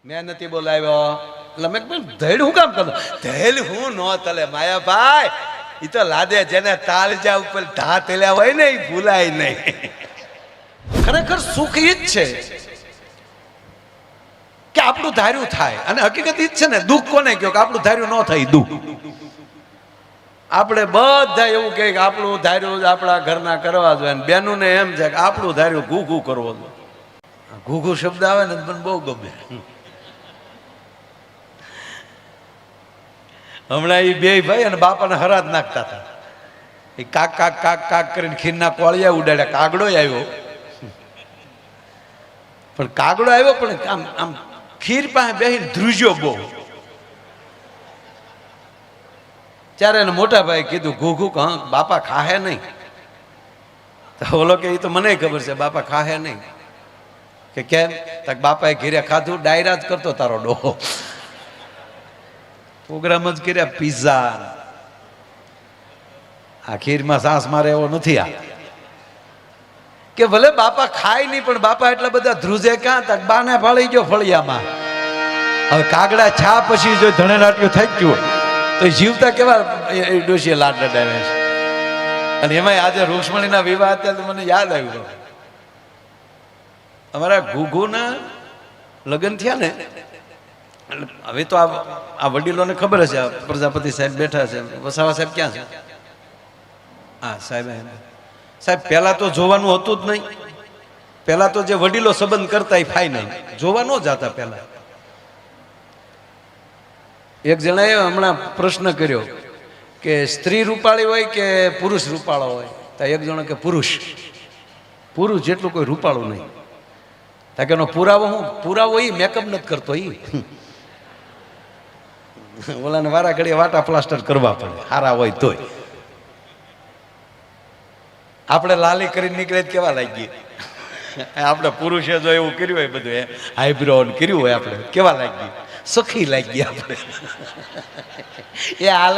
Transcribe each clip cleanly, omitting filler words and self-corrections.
મેં નથી બોલાવ્યો એટલે મેં ધૈડ હું કામ કરતો ધૈલ હું ન તલે માયાભાઈ એ તો લાદે જેને તાલજા ઉપર ઢા તેલ્યા હોય ને એ ભૂલાય નહીં. ખરેખર સુખ ઈ જ છે કે આપણું ધાર્યું થાય, અને હકીકત ઈ જ છે ને. દુઃખ કોને કહો કે આપણું ધાર્યું ન થાય દુઃખ. આપણે બધા એવું કહે કે આપણું ધાર્યું આપણા ઘરના કરવા જોઈએ, બેનું ને એમ છે કે આપણું ધાર્યું ઘૂઘું કરવો જોઈએ. ઘૂઘું શબ્દ આવે ને મને બહુ ગમે. હમણાં એ બે ભાઈ અને બાપાને હરાજ નાખતા હતા. એ કાક કાક કાક કાક કરીને ખીરના કોળિયા ઉડાડ્યા. કાગડો આવ્યો, પણ કાગડો આવ્યો પણ આમ આમ ખીર પાસે બેસીને ધ્રુજ્યો બહુ. ત્યારે એને મોટા ભાઈ કીધું ઘૂઘું કે હા બાપા ખાહે નહીં. તો બોલો કે એ તો મને ખબર છે બાપા ખાહે નહીં. કે કેમ? તક બાપાએ ઘીરે ખાધું, ડાયરા જ કરતો તારો ડોહો. પ્રોગ્રામ જ કર્યા પિઝા. આ ખીરમાં સાસ મારે એવો નથી. આ કે ભલે બાપા ખાય નહીં પણ બાપા એટલા બધા ધ્રુજે ક્યાં? તક બાને ફાળી ગયો ફળિયામાં. હવે કાગડા છા પછી જો ધણે લાટ્યું થઈ ગયું તો જીવતા કેવા ડોશીએ લાડ લડાવે છે. અને એમાં આજે રૂક્ષ્મણીના વિવાહ અત્યારે તો મને યાદ આવ્યું, અમારા ઘૂઘુના લગ્ન થયા ને. હવે તો આ વડીલોને ખબર હશે, પ્રજાપતિ સાહેબ બેઠા છે, વસાવા સાહેબ ક્યાં છે? હા સાહેબ. સાહેબ પહેલા તો જોવાનું હતું જ નહીં. પહેલા તો જે વડીલો સંબંધ કરતા એ ફાઇનલ જોવા ન જતા. પહેલા એક જણાએ હમણાં પ્રશ્ન કર્યો કે સ્ત્રી રૂપાળી હોય કે પુરુષ રૂપાળો હોય? તો એક જણો કે પુરુષ જેટલું કોઈ રૂપાળું નહીં. તાકે એનો પુરાવો હું? પુરાવો એ મેકઅપ નથી કરતો. એ ઓલાને વારા ઘડીએ વાટા પ્લાસ્ટર કરવા પડે હારા હોય તોય. આપણે લાલી કરીને નીકળે કેવા લાગીએ? આપણે પુરુષે જો એવું કર્યું હોય બધું આઈબ્રો કર્યું હોય આપણે કેવા લાગીએ? સખી લાગીએ આપણે. એ હાલ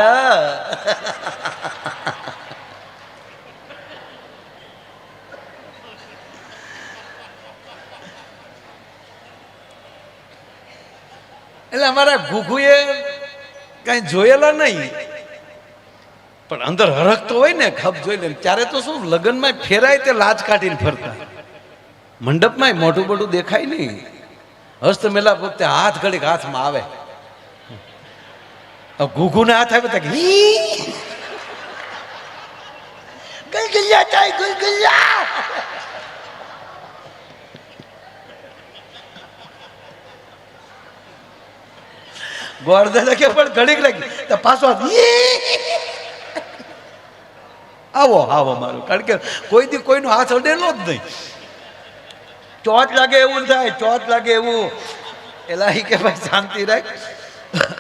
એટલે અમારા ઘૂઘુએ કઈ જોયેલા નહીં, પણ અંદર હરખતો હોય ને ખપ જોઈ લે. ત્યારે તો શું લગ્નમાં ફેરાય તે લાજ કાઢીને ફરતા. મંડપમાં મોઢું મોઢું દેખાય નહીં. હસ્ત મેલા વખતે હાથ ઘડીક હાથમાં આવે. ઘૂઘુને હાથ આવે તો ગુલગુલિયા થાય ગુલગુલિયા. ગોળદાદા કે પણ ઘડીક લાગી તો પાછો આવો આવો મારું. કારણ કે કોઈ દી કોઈનો હાથ અડેલો જ નહીં. ચોથ લાગે એવું થાય, ચોથ લાગે એવું. એલા કે ભાઈ શાંતિ રાખ.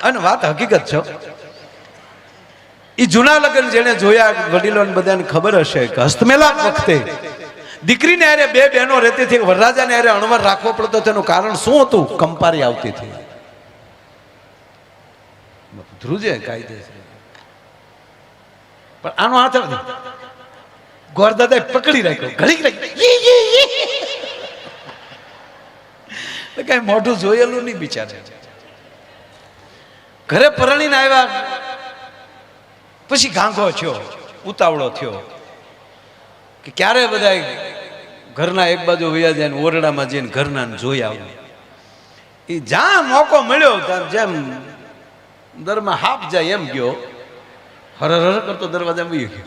અને વાત હકીકત છે. એ જૂના લગ્ન જેને જોયા વડીલોને બધાને ખબર હશે કે હસ્તમેલાપ વખતે દીકરીને હારે બે બહેનો રહેતી હતી. વરરાજાને હારે અણવર રાખવો પડતો. તેનું કારણ શું હતું? કંપારી આવતી હતી. ધ્રુજે કાયદેસર. પણ આનો હાથ ગોરદાદા પકડી રાખ્યો. ઘડીક કઈ મોઢું જોયેલું નહીં બિચારે. ઘરે પરણીને આવ્યા પછી ગાંગો થયો, ઉતાવળો થયો કે ક્યારે બધા ઘરના એક બાજુ વયા જાય, ઓરડામાં જઈને ઘરના જોઈ આવું. એ જ્યાં મોકો મળ્યો ત્યાં જેમ દરમાં હાપ જાય એમ ગયો, હર હર કરતો દરવાજા વહી ગયો.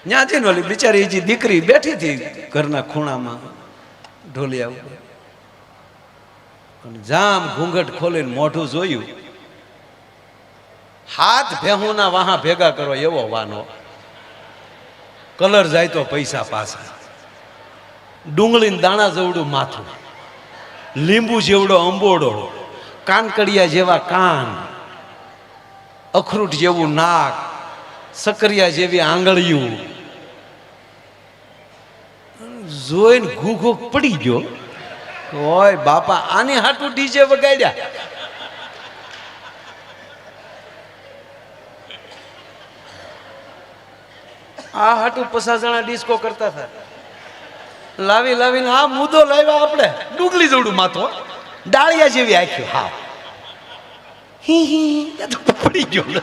ત્યાં જઈને ઓલી બિચારી જે દીકરી બેઠી હતી ઘરના ખૂણામાં ઢોલિયા, અને જામ ઘૂંઘટ ખોલીને મોઢું જોયું. હાથ ભેહુના વાહા ભેગા કરો એવો વાનો. કલર જાય તો પૈસા પાછા. ડુંગળીને દાણા જેવડું માથું, લીંબુ જેવડો અંબોડો, કાનકડિયા જેવા કાન, અખરૂટ જેવું નાક, સકરિયા જેવી આંગળીયું. જોઈને ઘૂઘો પડી ગયો. ઓય બાપા, આની હાટું ડીજે વગાડ્યા. આ હાટું 50 જણા ડિસ્કો કરતા હતા. લાવીને આ મુદ્દો લાવ્યા આપણે. ડુંગળી જેવડું માથું, ડાળિયા જેવી આંખ્યું, હા પડી ગયો.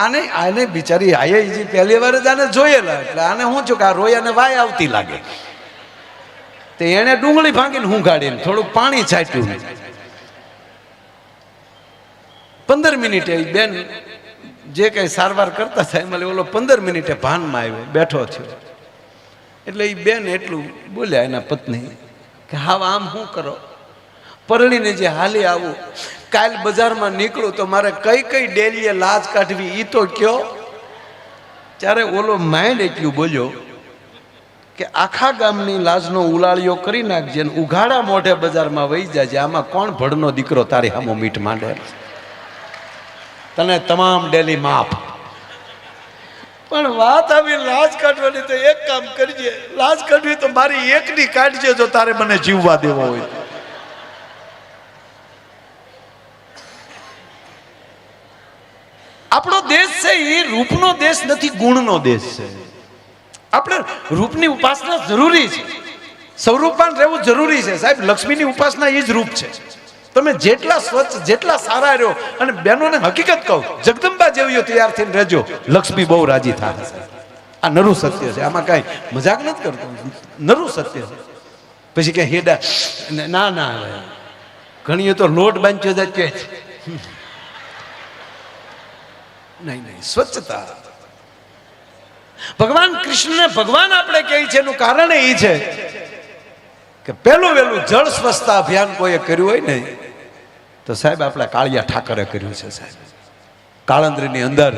આને આને બિચારી આયે પહેલી વાર જ આને જોયેલા, એટલે આને શું છું કે આ રોયાને વાય આવતી લાગે. તે એને ડુંગળી ભાંગીને હું ગાડીને થોડુંક પાણી છાંટ્યું. 15 મિનિટે બેન જે કઈ સારવાર કરતા થાય એમાં ઓલો 15 મિનિટે ભાનમાં આવ્યો, બેઠો થયો. એટલે એ બેન એટલું બોલ્યા એના પત્ની કે હા આમ શું કરો, પરણીને જે હાલી આવું, કાલ બજારમાં નીકળું તો મારે કઈ કઈ ડેલીએ લાજ કાઢવી એ તો કયો. ત્યારે ઓલો માઇન્ડ એટલું બોલ્યો કે આખા ગામની લાજનો ઉલાળિયો કરી નાખજે, ઉઘાડા મોઢે બજારમાં વહી જાય, આમાં કોણ ભડનો દીકરો તારી સામો મીઠ માંડે, તને તમામ ડેલી માફ. પણ વાત આવી લાજ કાઢવાની તો એક કામ કરજે, લાજ કાઢવી તો મારી એકની કાઢજે જો તારે મને જીવવા દેવો હોય. આપણો દેશ છે એ રૂપનો દેશ નથી, ગુણનો દેશ છે. આપણે રૂપની ઉપાસના જરૂરી છે, સ્વરૂપવાન રહેવું જરૂરી છે સાહેબ. લક્ષ્મીની ઉપાસના એ જ રૂપ છે. તમે જેટલા સ્વચ્છ, જેટલા સારા રહ્યો, અને બહેનોને હકીકત કહું, જગદંબા જેવીઓ તૈયાર થઈને રહેજો, લક્ષ્મી બહુ રાજી થાય. આ નરું સત્ય છે, આમાં કાંઈ મજાક નથી કરતો, નરું સત્ય છે. પછી કે હેડા ના ના ઘણીએ તો લોટ બાંધ્યો જાય કે નહીં નહીં, સ્વચ્છતા. ભગવાન કૃષ્ણને ભગવાન આપણે કહે છે એનું કારણ એ છે કે પહેલું વહેલું જળ સ્વચ્છતા અભિયાન કોઈએ કર્યું હોય ને તો સાહેબ આપણા કાળિયા ઠાકરે કર્યું છે સાહેબ. કાળંદ્રીની અંદર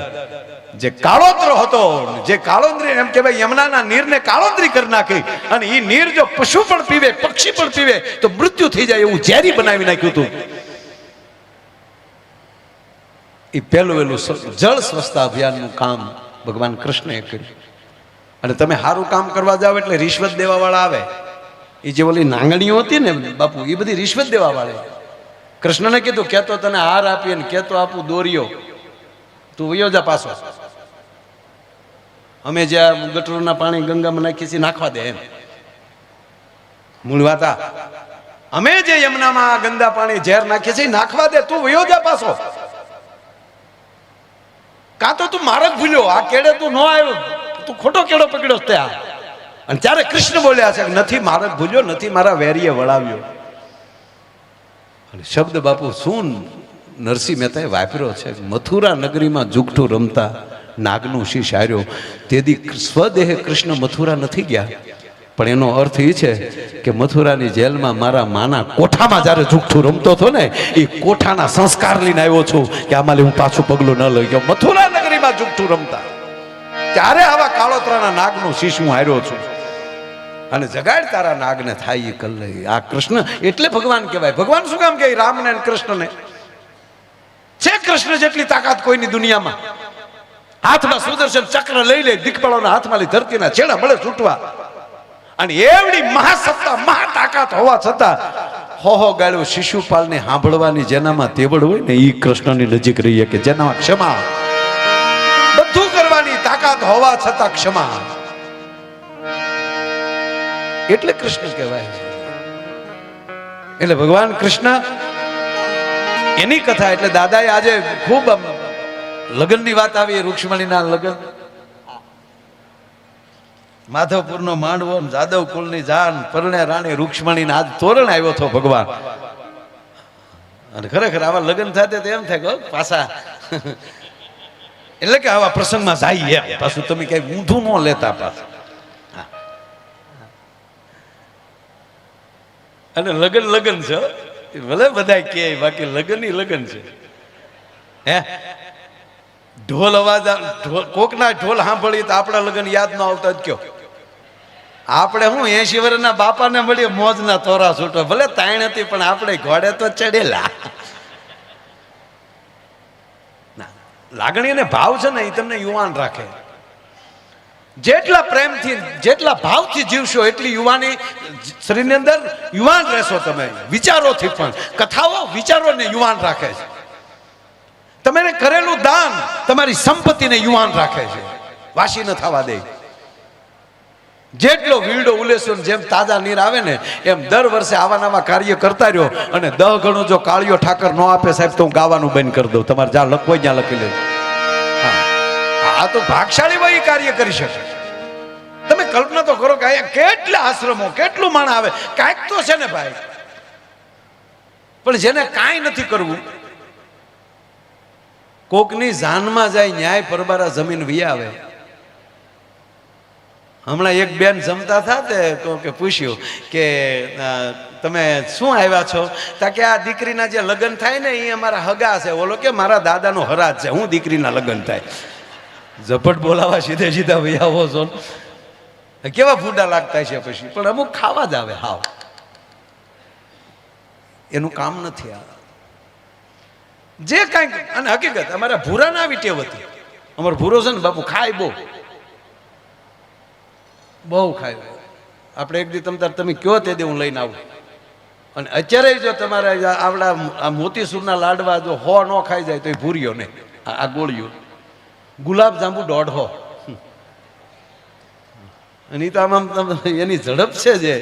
જે કાળોતરો હતો, જે કાળોતરી એમ કહેવાય યમુનાના નીરને કાળોતરી કરી નાખી, અને એ નીર જો પશુ પણ પીવે, પક્ષી પણ પીવે તો મૃત્યુ થઈ જાય એવું ઝેરી બનાવી નાખ્યું હતું. એ પહેલું વહેલું જળ સ્વચ્છતા અભિયાનનું કામ ભગવાન કૃષ્ણએ કર્યું. અને તમે સારું કામ કરવા જાઓ એટલે રિશ્વત દેવા વાળા આવે. એ જે ઓલી નાંગણીઓ હતી ને બાપુ, એ બધી રિશ્વત દેવા વાળી. કૃષ્ણને કીધું કેતો તને હાર આપીએ ને કેતો આપું દોરીઓ, તું વયો જા પાછો. અમે જ્યાં ગટરના પાણી ગંગામાં નાખીએ છીએ નાખવા દે એમ. મૂળ વાત અમે જે યમુનામાં ગંદા પાણી ઝેર નાખીએ છીએ નાખવા દે, તું વયો જા પાછો. કાં તો તું માર્ગ ભૂલ્યો, આ કેડે તું ન આવ્યો, તું ખોટો કેડો પકડ્યો ત્યાં. અને ત્યારે કૃષ્ણ બોલ્યા છે નથી માર્ગ ભૂલ્યો, નથી મારા વેરીએ વળાવ્યો. અને શબ્દ બાપુ શું નરસિંહ મહેતાએ વાપર્યો છે, મથુરા નગરીમાં જુગઠું રમતા નાગનું શીશ હાર્યો. તેથી સ્વદેહે કૃષ્ણ મથુરા નથી ગયા, પણ એનો અર્થ એ છે કે મથુરાની જેલમાં મારા માના કોઠામાં જ્યારે જુગઠું રમતો હતો ને, એ કોઠાના સંસ્કાર લઈને આવ્યો છું કે આમાં હું પાછું પગલું ન લઈ ગયો. મથુરા નગરીમાં જુગઠું રમતા ત્યારે આવા કાળોતરાના નાગનું શીશ હું હાર્યો છું. અને જગાડ તારા નાગને થાય એ કલ્લે. આ કૃષ્ણ એટલે ભગવાન કહેવાય. ભગવાન શું કામ કહે રામને અને કૃષ્ણને? છે કૃષ્ણ જેટલી તાકાત કોઈની દુનિયામાં. હાથમાં સુદર્શન ચક્ર લઈ લે, દિક્પાળોના હાથમાં લઈ ધરતીના છેડા મળે છૂટવા. અને એવડી મહાસત્તા, મહાતાકાત હોવા છતાં હો ગાળ્યું શિશુપાલને સાંભળવાની જેનામાં તેવડ હોય ને એ કૃષ્ણની નજીક રહીએ, કે જેનામાં ક્ષમા, બધું કરવાની તાકાત હોવા છતાં ક્ષમા. એટલે કૃષ્ણ કહેવાય છે. એટલે ભગવાન કૃષ્ણ એની કથા. એટલે દાદાએ આજે ખૂબ લગ્નની વાત આવી, રૂક્ષ્મણીના લગ્ન, માધવપુરનો માંડવો, જાદવ કુલની જાન, પરણે રાણી રૂક્ષ્મણીને આજ તોરણ આવ્યો હતો ભગવાન. અને ખરેખર આવા લગ્ન થાય તો એમ થાય કે પાછા એટલે કે આવા પ્રસંગમાં જાય એમ પાછું તમે કઈ ઊંધું ન લેતા પાછું. અને લગન લગન છે, ભલે બધા કે બાકી લગન ઈ લગન છે. હે ઢોલ અવાજ, કોકના ઢોલ સાંભળીએ તો આપણા લગન યાદ ન આવતા જ કયો. આપણે હું 80 વર્ષના બાપાને મળીએ મોજના તોરા છૂટો, ભલે તાણ હતી પણ આપણે ઘોડે તો ચડેલા. લાગણી અને ભાવ છે ને એ તમને યુવાન રાખે. જેટલા પ્રેમથી, જેટલા ભાવથી જીવશો એટલી યુવાની શરીરની અંદર યુવાન રહેશો તમે. વિચારોથી પણ, કથાઓ વિચારોને યુવાન રાખે છે. તમે કરેલું દાન તમારી સંપત્તિને યુવાન રાખે છે, વાસી ન થવા દે. જેટલો વીડો ઉલેસો ને જેમ તાજા નીર આવે ને એમ દર વર્ષે આવા નવા કાર્ય કરતા રહ્યો. અને 10 ગણો જો કાળિયો ઠાકર ન આપે સાહેબ તો હું ગાવાનું બંધ કરી દઉં. તમારે જ્યાં લખવો ત્યાં લખી લેજો. આ તો ભાગશાળી ભાઈ કાર્ય કરી શકે. તમે કલ્પના તો કરો કે કેટલા આશ્રમો કેટલું માણ આવે. કાંઈક તો છે ને ભાઈ. પણ જેને કાંઈ નથી કરવું, કોકની જાનમાં જાય ન્યાય પરબારા જમીન વી આવે. હમણાં એક બેન જમતા હતા તે કે પૂછ્યું કે તમે શું આવ્યા છો? તા કે આ દીકરીના જે લગ્ન થાય ને એ અમારા હગા છે. ઓલો કે મારા દાદાનો હરાજ છે, હું દીકરીના લગ્ન થાય. ઝપટ બોલાવા સીધે સીધા ભાઈ આવો છો. કેવા ફૂડા લાગતા છે પછી. પણ અમુક ખાવા જ આવે. હાવ એનું કામ નથી આ જે કાંઈક. અને હકીકત અમારા ભૂરા ના આવી ટેવ હતી. અમારો ભૂરો છે ને બાપુ ખાય બહુ ખાય. આપણે એક દી તમે કયો તે દે હું લઈને આવું. અને અત્યારે જો તમારે આવડા મોતીસૂરના લાડવા જો 100 ન ખાઈ જાય તો એ ભૂર્યો નહીં. આ ગોળીઓ ગુલાબ જાંબુ 150. અને એ તો આમ એની ઝડપ છે જે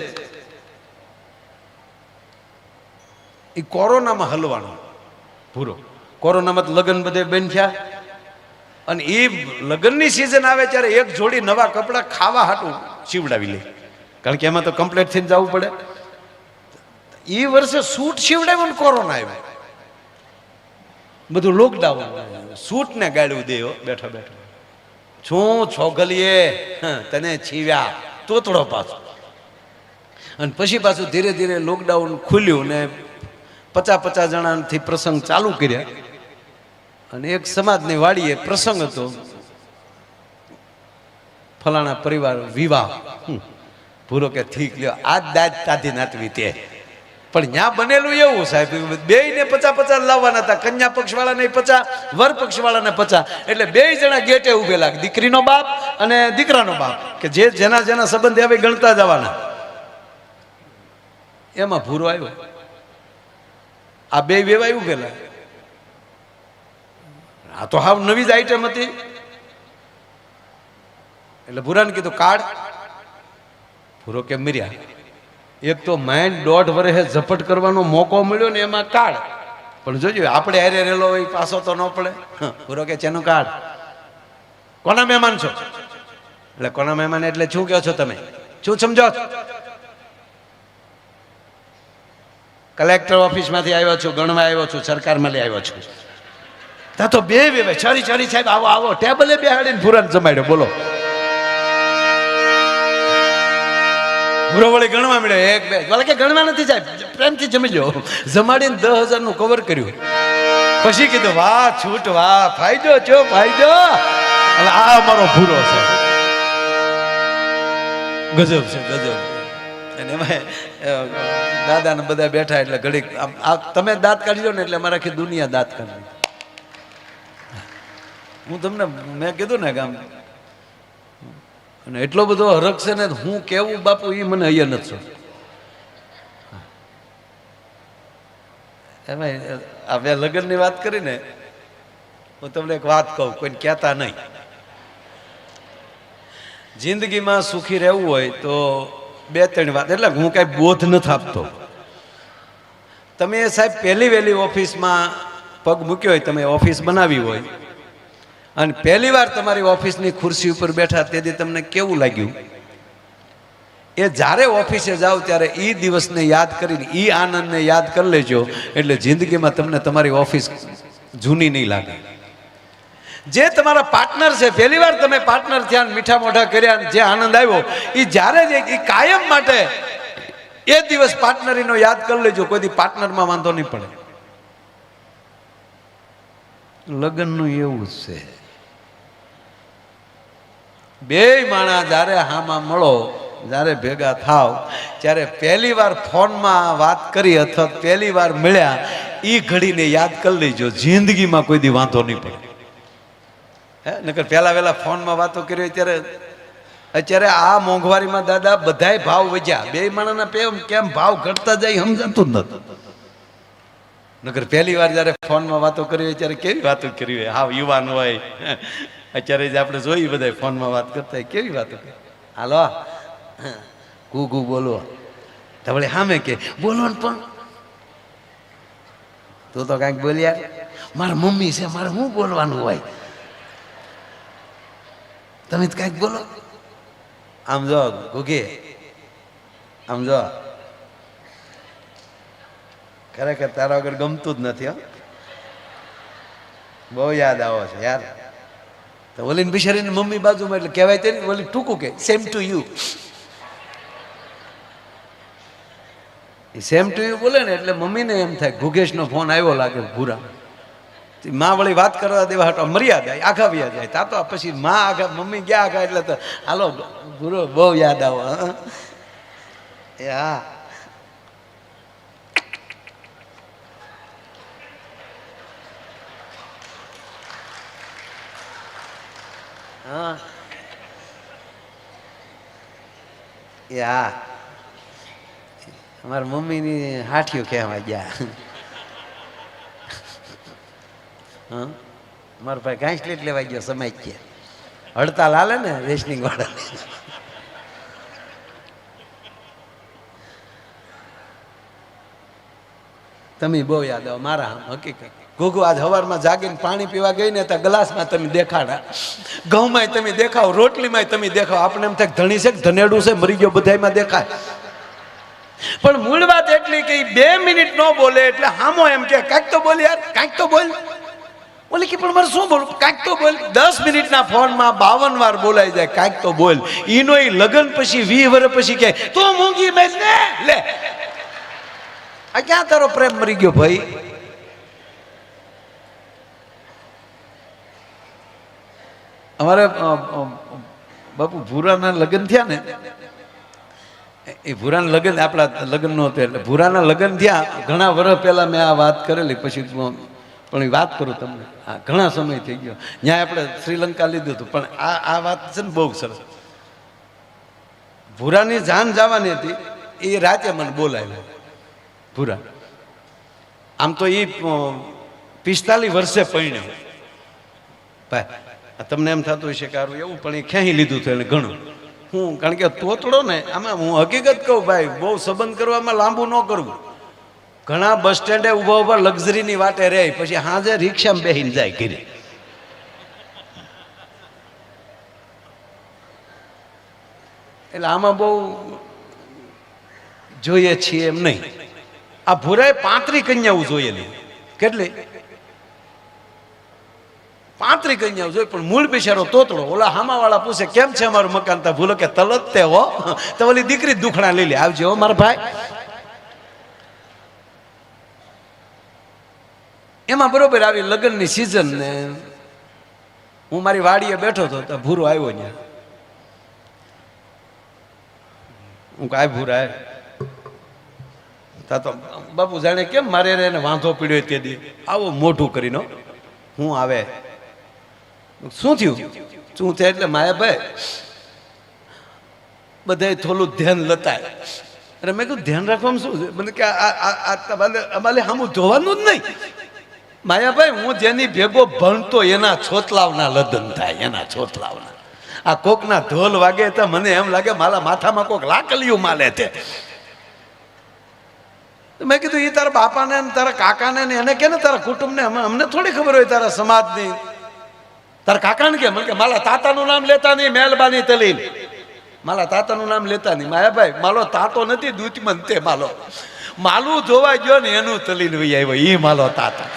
એ કોરોનામાં હલવાનો ભૂરો. કોરોનામાં લગ્ન બધે બંધ થયા. અને એ લગ્નની સિઝન આવે ત્યારે એક જોડી નવા કપડાં ખાવા હાટું સીવડાવી લે. કારણ કે એમાં તો કમ્પ્લીટ થઈને જવું પડે. એ વર્ષે સૂટ સીવડાવ્યો ને કોરોના આવ્યો. બધું લોકડાઉન. સૂટ ને ગાળ્યું દે બેઠા બેઠા. શું છોગલીએ તને છીવ્યા તોતડો પાછો. અને પછી પાછું ધીરે ધીરે લોકડાઉન ખુલ્યું ને 50 જણાથી પ્રસંગ ચાલુ કર્યા. અને એક સમાજની વાડીએ પ્રસંગ હતો. ફલાણા પરિવાર વિવાહ. ભૂરો કે ઠીક લ્યો આજ દાજ તાધી નાતવી તે. પણ ત્યાં બનેલું એવું સાહેબ, બેયને 50 લાવવાના હતા. કન્યા પક્ષવાળાને 50, વર પક્ષવાળાને 50. એટલે 2 જણા ગેટે ઉભેલા, દીકરીનો બાપ અને દીકરાનો બાપ, કે જે જેના જેના સંબંધ આવે ગણતા જવાના. એમાં ભૂરો આવ્યો. આ 2 વેવાય ઉભેલા. આ તો હાવ નવી જ આઈટમ હતી. એટલે ભૂરાને કીધું કાઢ. ભૂરો કે મર્યા. એક તો માઇન્ડ 1.5 વર્ષે ઝપટ કરવાનો મોકો મળ્યો ને એમાં કાઢ. પણ જોજો આપણે હારે રેલો હોય પાછો તો ન પડે. ભૂરો કે ચેનું કાઢ. કોના મહેમાન છો? એટલે કોના મહેમાન એટલે શું કહો છો તમે? શું સમજો? કલેક્ટર ઓફિસમાંથી આવ્યો છું, ગણવા આવ્યો છું, સરકારમાં લઈ આવ્યો છું. ત્યાં તો 2 વેવાય છરી સાહેબ આવો આવો ટેબલે બેહાડીને ભૂરાને જમાડ્યો. બોલો. ભૂરો વળી ગણવા મળ્યો 1 2. બોલે કે ગણવા નથી સાહેબ, પ્રેમથી જમી લો. જમાડીને 10,000 નું કવર કર્યું. પછી કીધું વાહ છૂટ વાહ, ફાયદો છો ફાયદો. હવે આ અમારો ભૂરો છે. ગજબ છે ગજબ. અને એમાં દાદાને બધા બેઠા એટલે ઘડીક તમે દાંત કાઢી લો ને એટલે અમારે આખી દુનિયા દાંત કાઢી. હું તમને મેં કીધું ને ગામ અને એટલો બધો હરખ છે ને હું કેવું બાપુ એ મને અહીંયા નથી. એમાં હવે લગ્નની વાત કરીને હું તમને એક વાત કહું, કોઈને કહેતા નહીં. જિંદગીમાં સુખી રહેવું હોય તો 2-3 વાત. એટલે હું કાંઈ બોધ નથી આપતો. તમે સાહેબ પહેલી વહેલી ઓફિસમાં પગ મૂક્યો હોય, તમે ઓફિસ બનાવી હોય અને પહેલી વાર તમારી ઓફિસની ખુરશી ઉપર બેઠા તેથી તમને કેવું લાગ્યું? એ જ્યારે ઓફિસે જાઓ ત્યારે એ દિવસને યાદ કરીને એ આનંદને યાદ કરી લેજો. એટલે જિંદગીમાં તમને તમારી ઓફિસ જૂની નહીં લાગે. જે તમારા પાર્ટનર છે, પહેલી વાર તમે પાર્ટનર થયા, મીઠા મોઢા કર્યા, જે આનંદ આવ્યો એ જ્યારે એ કાયમ માટે એ દિવસ પાર્ટનરીનો યાદ કરી લેજો. કોઈ પાર્ટનરમાં વાંધો નહીં પડે. લગ્નનું એવું જ છે. 2 માણા જ્યારે હામાં મળો, જ્યારે ભેગા થાવ ત્યારે પહેલી વાર ફોનમાં વાત કરી અથવા પહેલી વાર મળ્યા એ ઘડીને યાદ કરી લેજો. જિંદગીમાં કોઈ દી વાંધો નહીં પડે. નકર પહેલા વહેલા ફોનમાં વાતો કરી અત્યારે આ મોંઘવારીમાં દાદા બધાય ભાવ વધ્યા. 2 માણાના કેમ ભાવ ઘટતા જાય સમજાતું જ નથી. નકર પહેલી વાર જ્યારે ફોનમાં વાતો કરી હોય ત્યારે કેવી વાતો કરી હોય. હા યુવાન હોય અત્યારે જ આપણે જોઈએ બધા ફોનમાં વાત કરતા હોય કેવી વાતો કરી. હાલો ઘૂ બોલવો તો વળી સામે કે બોલો ને પણ તું તો કાંઈક બોલ્યા મારા મમ્મી છે મારે શું બોલવાનું હોય તમે કાંઈક બોલો આમ જો ઘૂઘે આમ જો ખરેખર તારા વગર ગમતું જ નથી હો બહુ યાદ આવો છે યાર તો ઓલીને બિચારીને મમ્મી બાજુમાં એટલે કહેવાય તે ઓલી ટૂંકું કે same to you same to you બોલે ને એટલે મમ્મીને એમ થાય ઘુગેશનો ફોન આવ્યો લાગે ભૂરા માં વળી વાત કરવા દેવા હટો મર્યાદા આઘા વ્યા જાય તા તો પછી માં આઘા મમ્મી ગયા આઘા એટલે તો હાલો ભૂરો બહુ યાદ આવો એ હા હા એ હા અમારા મમ્મીની હાઠિયું કહેવા ગયા હા મારો ભાઈ ઘાસલેટ લેવા ગયો સમય કે હડતાલ હાલે ને રેશનિંગ વાળા તમે બહુ યાદ આવો મારા હકીકત ઘૂઘુ આજ સવારમાં જાગીને પાણી પીવા ગઈ ને તો ગ્લાસમાં તમે દેખાડા ઘઉંમાંય તમે દેખાવ રોટલીમાંય તમે દેખાવ આપણે એમ થાય ધણી છે ધનેડું છે મરી ગયો બધાયમાં દેખાય પણ મૂળ વાત એટલી કે 2 મિનિટ ન બોલે એટલે હામો એમ કે કાંઈક તો બોલ યાર કાંઈક તો બોલ બોલે કે પણ મારે શું બોલું કાંઈક તો બોલ 10 મિનિટના ફોનમાં 52 વાર બોલાઈ જાય કાંઈક તો બોલ ઈનો ઈ લગ્ન પછી 20 વર્ષ પછી કે તું મૂંગી મેં ને લે આ ક્યાં તારો પ્રેમ મરી ગયો ભાઈ અમારે બાપુ ભૂરાના લગ્ન થયા ને એ ભૂરાના લગ્ન આપણા લગ્ન નહોતું એટલે ભૂરાના લગ્ન થયા ઘણા વર્ષ પહેલા મેં આ વાત કરેલી પછી પણ એ વાત કરું તમને હા ઘણા સમય થઈ ગયો ત્યાં આપણે શ્રીલંકા લીધું હતું પણ આ વાત છે ને બહુ સરસ ભૂરાની જાન જવાની હતી એ રાતે મને બોલાવ્યો ભૂરા આમ તો એ 45 વર્ષે પરણ્યો ભાઈ તમને એમ થતું હશે કે એવું પણ એ ખેંચી લીધું હતું એને ઘણું હું કારણ કે તોતડો ને આમાં હું હકીકત કહું ભાઈ બહુ સંબંધ કરવામાં લાંબુ ન કરવું ઘણા બસ સ્ટેન્ડે ઊભા ઊભા લક્ઝરીની વાટે રહે પછી હાજે રિક્ષામાં બેસીને જાય ઘરે એટલે આમાં બહુ જોઈએ છીએ એમ નહીં આ ભૂરાએ 35 કન્યાઓ જોયેલી કેટલી 35 કન્યાઓ જોઈ પણ મૂળ બિચારો તોતડો ઓલા હામાવાળા પૂછે કેમ છે અમારું મકાન તા ભૂલો કે તલત તે હો તો ઓલી દીકરી દુખણા લઈ લે આવજો મારા ભાઈ એમાં બરોબર આવી લગ્નની સિઝન ને હું મારી વાડીએ બેઠો હતો તો ભૂરો આવ્યો ત્યાં હું કાંઈ ભૂરા તા તો બાપુ જાણે કેમ મારે એને વાંધો પીડ્યો તે દી આવો મોઢું કરીને હું આવે શું થયું શું થાય એટલે માયાભાઈ બધા થોડું ધ્યાન લતાય અરે મેં કીધું ધ્યાન રાખવામાં શું છે મને કે અમારે સામું જોવાનું જ નહીં માયાભાઈ હું જેની ભેગો ભણતો એના છોતલાવના લગ્ન થાય એના છોતલાવના આ કોકના ઢોલ વાગે તો મને એમ લાગે મારા માથામાં કોક લાકલિયું માલે છે મેં કીધું એ તારા બાપાને તારા કાકાને એને કે ને તારા કુટુંબને અમને થોડી ખબર હોય તારા સમાજની તારા કાકાને કે મને કે મારા તાતાનું નામ લેતા નહીં મહેરબાની તલીન મારા તાતાનું નામ લેતા નહીં માયાભાઈ માલો તાતો નથી દૂધમન તે માલો માલું જોવા ગયો ને એનું તલીન વહી આવ્યો એ માલો તાતા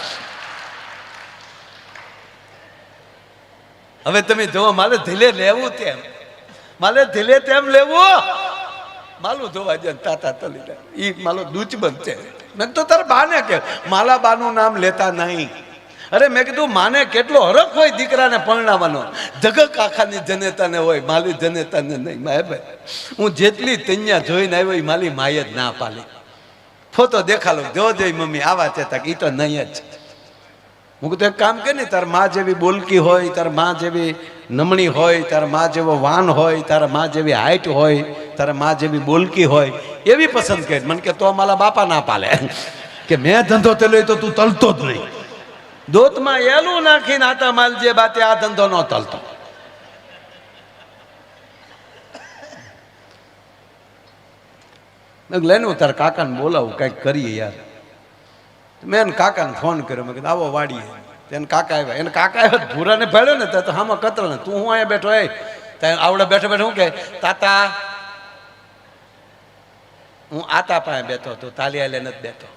હવે તમે જોવો મારે ધીલે લેવું તેમ મારે ધીલે તેમ લેવું માલું ધોવા જાય તાતા તલી ઈ માલો દૂચબંધ છે મેં તો તારા બાને કે માલા બાનું નામ લેતા નહીં અરે મેં કીધું માને કેટલો હરખ હોય દીકરાને પરણાવવાનો જગત આખાની જનેતાને હોય માલી જનેતાને નહીં માયાભાઈ હું જેટલી તૈયા જોઈને આવ્યો એ માલી માય જ ના પાલી ફોટો દેખાડો જો જોઈ મમ્મી આવા છે તક એ તો નહીં જ હું કીધું એક કામ કે ને તાર માં જેવી બોલકી હોય તાર માં જેવી નમણી હોય તારા માં જેવો વાન હોય તારા માં જેવી હાઈટ હોય તારા માં જેવી બોલકી હોય એવી પસંદ કરી મને કે તો મારા બાપા ના પાલે કે મેં ધંધો તેલો તો તું તલતો જ નહીં દોતમાં એલું નાખીને આતા માલ જે બાતે આ ધંધો ન તલતો મેં લઈને હું તારા કાકાને બોલાવું કંઈક કરીએ યાર. મેં એને કાકાને ફોન કર્યો. મેં કીધું આવો વાડીએ. એને કાકા આવ્યા. એને કાકા આવ્યા ભૂરાને ભેળ્યો ને તો હામાં કતરો ને તું હું અહીંયા બેઠો ત્યાં આવડે બેઠો બેઠો શું કે તાતા હું આતા પાસે બેઠો તું તાલી આલે નથી બેઠો.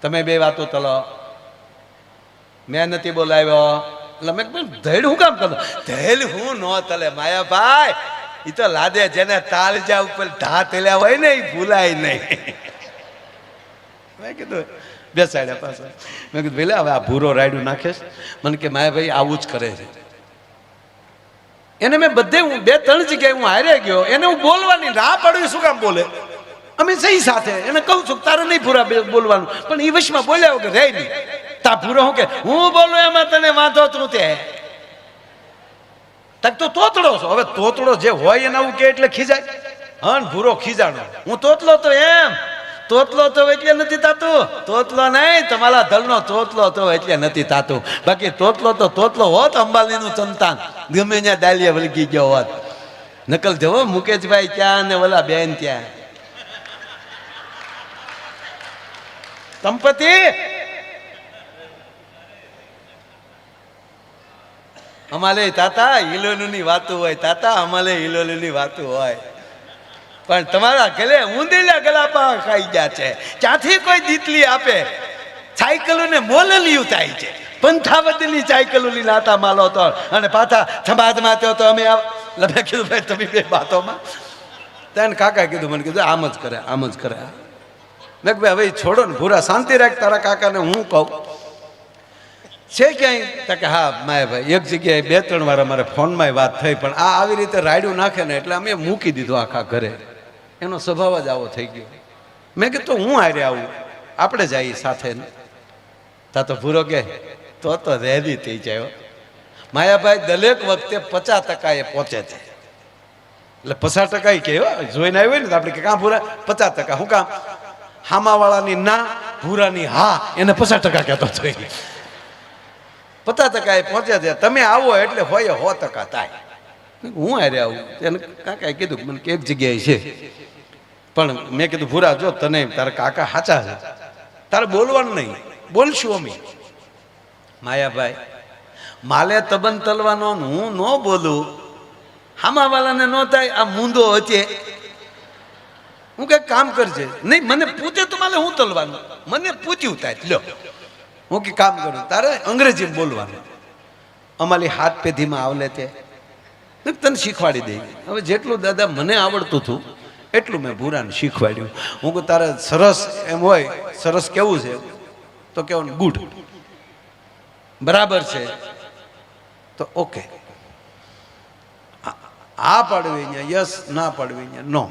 તમે બે વાતો તલો મેં નથી બોલાવ્યો. એટલે મેં ધૈડ હું કામ કરતો ધૈલ હું ન તલે માયાભાઈ એ તો લાદે જેને તાલજા ઉપર ઢા તેલ્યા હોય ને એ ભૂલાય નહીં. મેં કીધું બેસાડ્યા પાછા. મેં કીધું પેલા હવે આ ભૂરો રાયડું નાખેશ. મને કે માયાભાઈ આવું જ કરે છે. એને મેં બધે હું 2-3 જગ્યાએ હું હારે ગયો. એને હું બોલવાની ના પાડું શું કામ બોલે? અમે સહી સાથે એને કહું છું તારે નહીં ભૂરા બોલવાનું પણ એ વશમાં બોલ્યા વગર રહે નહીં. તા ભૂરો હું કે હું બોલું એમાં તને વાંધો તું તે તક તો તોતડો છો. હવે તોતડો જે હોય એને આવું કે એટલે ખીજાય. હા ભૂરો ખીજાણો હું તોતલો તો એમ તોતલો તો એટલે નથી થાતું. તોતલો નહીં તમારા ધલનો તોતલો તો એટલે નથી થાતું. બાકી તોતલો હોત અંબાલીનું સંતાન ગમે ત્યાં ડાલિયા વળગી ગયો હોત. નકલ જવો મુકેશભાઈ ત્યાં ને ઓલા બેન ત્યાં સંપત્તિ અમારે તાતા હિલોલુની વાતું હોય. તાતા અમારે હિલોલુની વાતું હોય પણ તમારા ગલે ઊંધેલા ગલાપા ખાઈ ગયા છે. ક્યાંથી કોઈ દીતલી આપે? સાયકલોને મોલલિયું થાય છે. પંથાવતીની સાયકલોની લાતા માલો તો અને પાછા સમાજમાં તો અમે મેં કીધું ભાઈ તમે બે વાતોમાં તેને કાકા કીધું મને કીધું આમ જ કરે આમ જ કરે. મેં ભાઈ હવે છોડો ને ભૂરા શાંતિ રાખ. તારા કાકાને હું કહું છે ક્યાંય કે હા માયાભાઈ એક જગ્યાએ 2-3 વાર અમારે ફોનમાં વાત થઈ પણ આ આવી રીતે રાયડું નાખે ને એટલે અમે મૂકી દીધું આખા ઘરે. એનો સ્વભાવ જ આવો થઈ ગયો. મેં કીધું હું હારે આવું આપણે જઈએ સાથે. તા તો ભૂરો કે તો રેડી થઈ જાય. માયાભાઈ દરેક વખતે 50% એ પહોંચે છે. એટલે 50% કે જોઈને આવ્યો ને તો આપણે કે કાં ભૂરા 50%. શું કામ? હામાવાળાની ના ભૂરાની હા એને 50% કહેતો હતો. 50% એ પહોંચે છે. તમે આવો એટલે હોય 100% થાય. હું હારે આવું એને કાકાએ કીધું મને કે એક જગ્યાએ છે પણ મેં કીધું ભૂરા જો તને તારા કાકા સાચા છે તારે બોલવાનું નહીં બોલશું અમે. માયાભાઈ માલે તબન તલવાનો હું ન બોલું હામાવાળાને ન થાય આ મૂંદો હચે હું કઈ કામ કરજે નહીં મને પૂછે તો મારે હું તલવાનું મને પૂછ્યું થાય લ્યો હું કે કામ કરું તારે અંગ્રેજીમાં બોલવાનું. અમારી હાથ પેઢીમાં આવલે તે તને શીખવાડી દઈ. હવે જેટલું દાદા મને આવડતું હતું એટલું મેં ભૂરાને શીખવાડ્યું. હું કહું તારે સરસ એમ હોય સરસ કેવું છે તો કેવું ગુડ બરાબર છે તો ઓકે. આ પાડવી અહીંયા યસ ના પાડવી અહીંયા નો.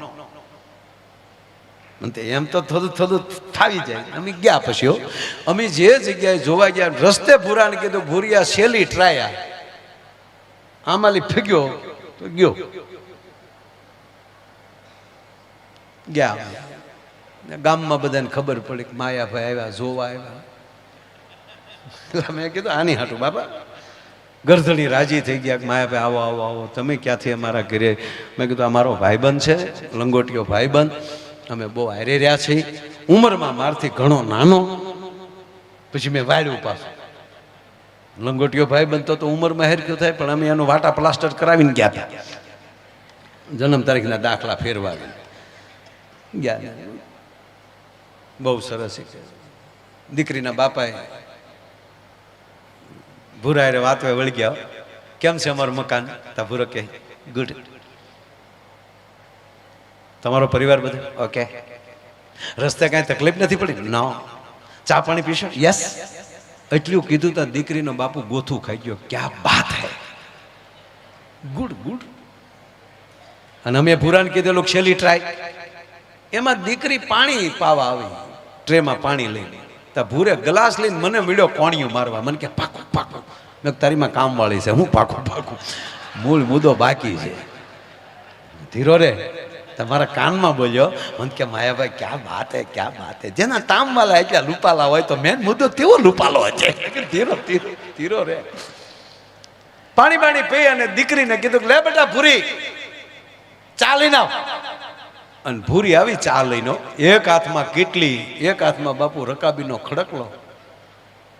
એમ તો થોડું થાવી જાય. અમે ગયા પછી અમે જે જગ્યાએ જોવા ગયા રસ્તે ભૂરાને કીધું ભૂરિયા શેલી ટ્રાયા આમાલી ફેગ્યો તો ગયો ગયા. ગામમાં બધાને ખબર પડી કે માયાભાઈ આવ્યા જોવા આવ્યા. મેં કીધું આની હાટું બાપા ગરધણી રાજી થઈ ગયા કે માયાભાઈ આવો આવો આવો તમે ક્યાંથી અમારા ઘરે. મેં કીધું અમારો ભાઈબંધ છે લંગોટીયો ભાઈબંધ અમે બહુ હારે રહ્યા છીએ. ઉંમરમાં મારથી ઘણો નાનો. પછી મેં વાળ્યું પાછું લંગોટીયો ભાઈબંધ તો ઉંમરમાં હેરક્યો થાય પણ અમે એનું વાટા પ્લાસ્ટર કરાવીને ગયા હતા. જન્મ તારીખના દાખલા ફેરવા ગયા. બહુ સરસ દીકરીના બાપાએ ભૂરા હારે વાતો વળી ગયા કેમ છે અમારું મકાન? તા ભૂરો કે ગુડ. તમારો પરિવાર બધો ઓકે? રસ્તે કાંઈ તકલીફ નથી પડી? નો. ચા પાણી પીશો? યસ. એટલું કીધું તો દીકરીનો બાપુ ગોથું ખાઈ ગયો. ક્યાં બાત હે ગુડ ગુડ. અને અમે ભૂરાને કીધેલું છેલ્લી ટ્રાય. એમાં દીકરી પાણી પાવા આવી ટ્રેમાં પાણી લઈને. તા ભૂરે ગ્લાસ લઈને મને મીડ્યો કોણિયું મારવા. મને કે પાકું પાકું. મેં તારીમાં કામ વાળી છે હું પાકું પાકું મૂળ મુદ્દો બાકી છે. ધીરો રે તમારા કાનમાં બોલ્યો. મને કે માયાભાઈ ક્યાં બાત હે ક્યાં બાત હે. જેના તામ વાળા એટલા લૂપાલા હોય તો મેન મુદ્દો તેવો લૂપાલો છે. ધીરો ધીરો રે. પાણી પાણી પી અને દીકરીને કીધું લે બેટા ભૂરી ચાલી નાવ. અને ભૂરી આવી ચા લઈને, એક હાથમાં કેટલી, એક હાથમાં બાપુ રકાબીનો ખડકલો,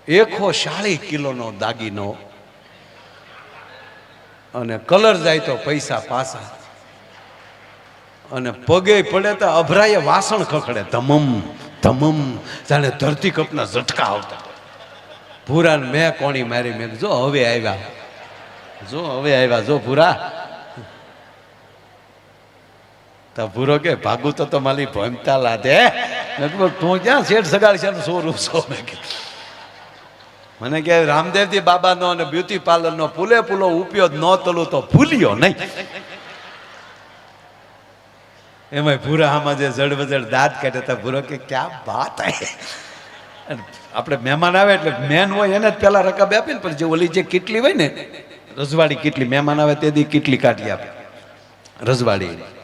140 કિલોનો દાગીનો, અને કલર જાય તો પૈસા પાછા, અને પગે પડે તો અભરાય વાસણ ખખડે, ધમમ ધમમ, જાણે ધરતી કપના ઝટકા આવતા. ભૂરાને મેં કોણી મારી, મેં જો હવે આવ્યા, જો હવે આવ્યા, જો ભૂરા. તો ભૂરો કે ભાગું તો મારી ભમતા લાદે. તું ક્યાં શેઠ સગાડી છે સોરું છો? મને કે રામદેવજી બાબાનો અને બ્યુટી પાર્લરનો પૂરેપૂરો ઉપયોગ ન તલું તો ભૂલ્યો નહીં. એમાં ભૂરા આમાં જે જડબજડ દાંત કાઢે, ભૂરો કે ક્યાં વાત આવે. આપણે મહેમાન આવે એટલે મેન હોય એને જ પેલા રકાબી આપે ને, પણ જે ઓલી જે કેટલી હોય ને, રજવાડી કેટલી, મહેમાન આવે તે દી કેટલી કાઢી આપે રજવાડી.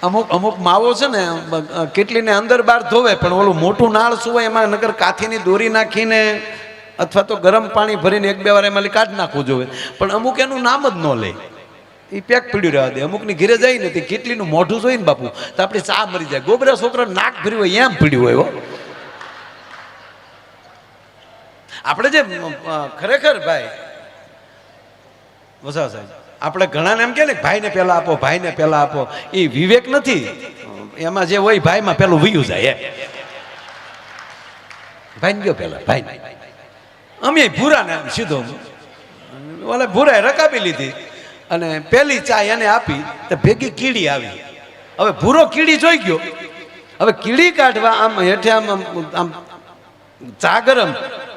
અમુક અમુક માવો છે ને કેટલીને અંદર બહાર ધોવે, પણ ઓલું મોટું નાળ શું હોય એમાં નગર કાથીની દોરી નાખીને અથવા તો ગરમ પાણી ભરીને 1-2 વાર એમાં કાઢી નાખવું જોઈએ. પણ અમુક એનું નામ જ ન લે, એ પેક પીડ્યું રહેવા દે. અમુકની ઘરે જાય ને તે કેટલીનું મોઢું જોઈ ને બાપુ તો આપણી ચા મરી જાય. ગોબરા છોકરા નાક ભર્યું હોય એમ પીડ્યું હોય. આપણે જે ખરેખર ભાઈ વસાવા સાહેબ, આપણે ઘણાને એમ કે ને ભાઈને પહેલા આપો, ભાઈને પહેલા આપો, એ વિવેક નથી. એમાં જે હોય ભાઈમાં પેલું વયું જાય. ભાઈ ગયો પેલા, ભાઈ અમે ભૂરાને સીધો ઓલે ભૂરાએ રકાબી લીધી અને પેલી ચા એને આપી તો ભેગી કીડી આવી. હવે ભૂરો કીડી જોઈ ગયો, હવે કીડી કાઢવા આમ હેઠે આમ આમ ચા ગરમ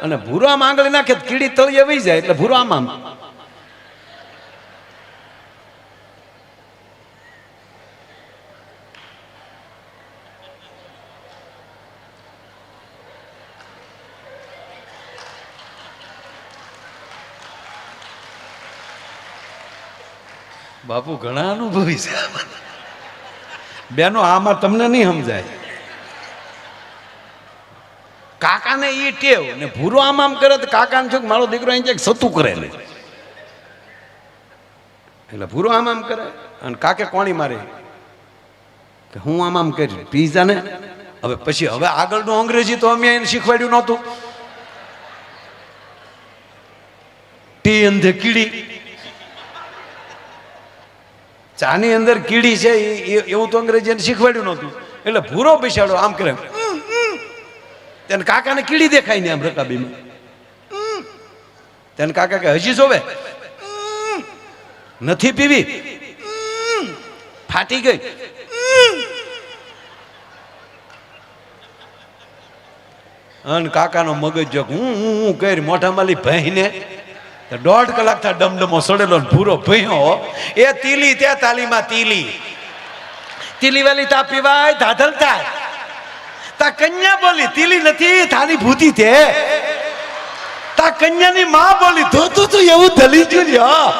અને ભૂરો આમ આંગળી નાખે કીડી તળિયે વહી જાય, એટલે ભૂરો આમ આમ બાપુ ઘણા અનુભવી છે બેનો. આમાં તમને નહીં સમજાય. કાકાને ઈ ટેવ ને ભૂરો આમ આમ કરે તો કાકાને શું મારો દીકરો અહીં જાય સતું કરે, એટલે ભૂરો આમ આમ કરે અને કાકે કોણી મારે કે હું આમ આમ કરી પીઝા ને. હવે પછી હવે આગળનું અંગ્રેજી તો અમે એને શીખવાડ્યું નહોતું. ટી અંધે કીડી, ચાની અંદર કીડી છે એવું તો અંગ્રેજી એને શીખવાડ્યું નહોતું. એટલે ભૂરો બેસાડો આમ કરે, તેને કાકાને કીડી દેખાય ને આમ રકાબીમાં. તેને કાકા કે હજી જોવે નથી પીવી, ફાટી ગઈ. અને કાકાનો મગજ જો હું કરી મોઢામાં લી ભાઈને 1.5 કલાક થા ડમડમો સડેલો ભૂરો ભયો. એ તીલી તે તાલીમાં તીલી તીલી વાલી તા પીવાય ધાધલ થાય. તા કન્યા બોલી તીલી નથી થાની ભૂતી તે. તા કન્યાની માં બોલી ધોતું તું એવું ધલી ગયું.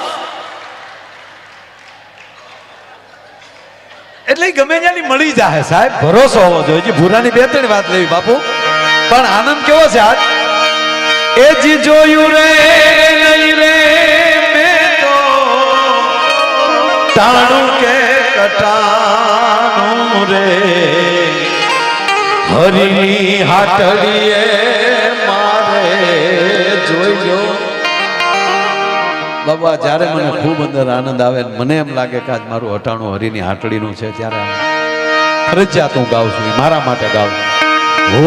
એટલે ગમે ત્યાંની મળી જાય સાહેબ, ભરોસો હોવો જોઈએ. ભૂરાની 2-3 વાત લેવી બાપુ, પણ આનંદ કેવો છે આજ. એ જી જોયું રે નહીં રે મેં તો ટાણું કે કટાણું રે હરિની હાટડીએ મારે જોઈજો. બાબા જ્યારે મને ખૂબ અંદર આનંદ આવે, મને એમ લાગે કે આજ મારું અટાણું હરિની હાટડીનું છે, ત્યારે ફરજિયાત હું ગાઉં છું, મારા માટે ગાઉં.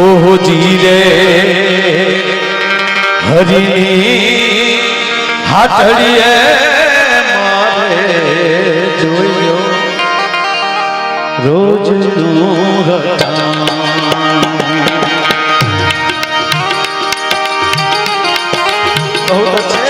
ઓહો જી રે હરિની હાટડીએ મારે જોયો રોજનું હટાણું. બહુ છે.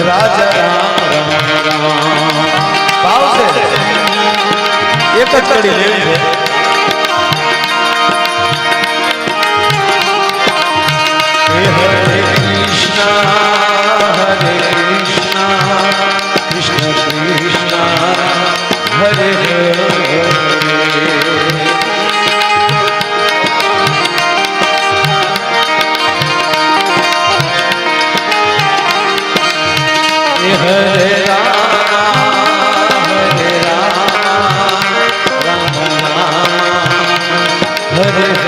રાજા રામ રામ રામ ભાવ છે એક જ કડી લેવી છે હરે કૃષ્ણ કૃષ્ણ કૃષ્ણ હરે હરે हरे राम राम राम हरे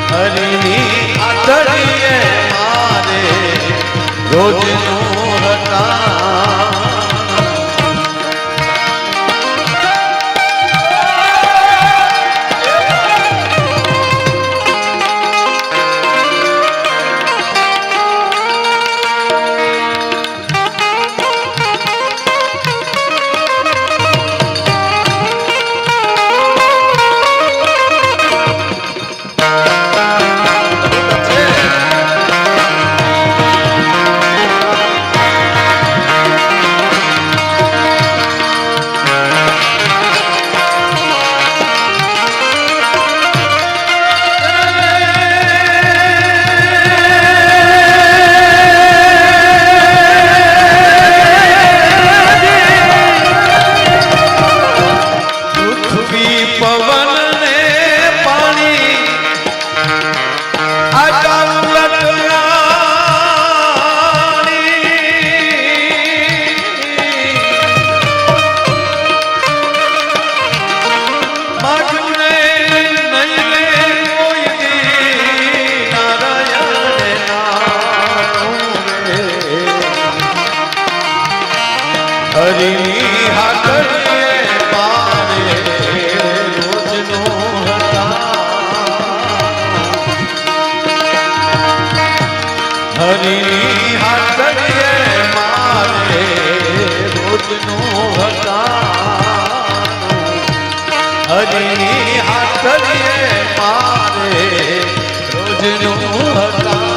હરિની આતડીએ રોજનું હતા હરિની હાકડીએ મારે રોજનો હતા હરિની હાકડીએ મારે રોજનો હતા હરિની હાકડીએ મારે રોજનો હતા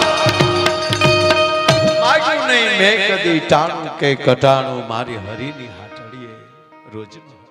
માગ્યું નહીં મેં કદી ટાણું કે કટાણું મારી હરિની હાટડીએ રોજનું